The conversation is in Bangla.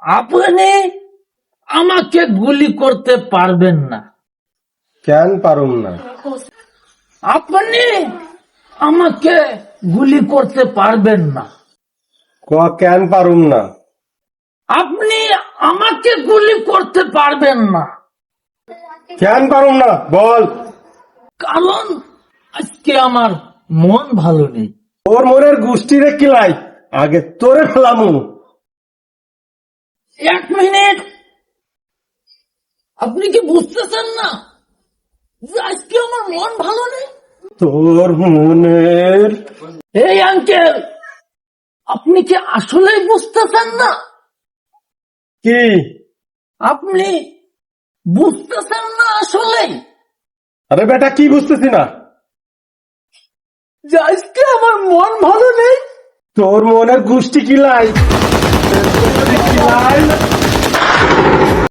আপনি আমাকে গুলি করতে পারবেন না। কেন পারুম না? আপনি আমাকে গুলি করতে পারবেন না। কেন পারুম না? আপনি আমাকে গুলি করতে পারবেন না, কেন পারুম না বল। কারণ আজকে আমার মন ভালো নেই। ওর মনের গোষ্ঠীরে কিলাই, আগে তোরে ফেলামু। 1 মিনিট, আপনি কি বুঝতেছেন না যে আজকে আমার মন ভালো নেই? তোর মনের এই আঙ্কেল, আপনি কি আসলেই বুঝতেছেন না? কি? আপনি বুঝতেছেন না আসলেই আরে বেটা, কি বুঝতেছি না? যে আজকে আমার মন ভালো নেই? তোর মনের গোষ্ঠী কিলাই।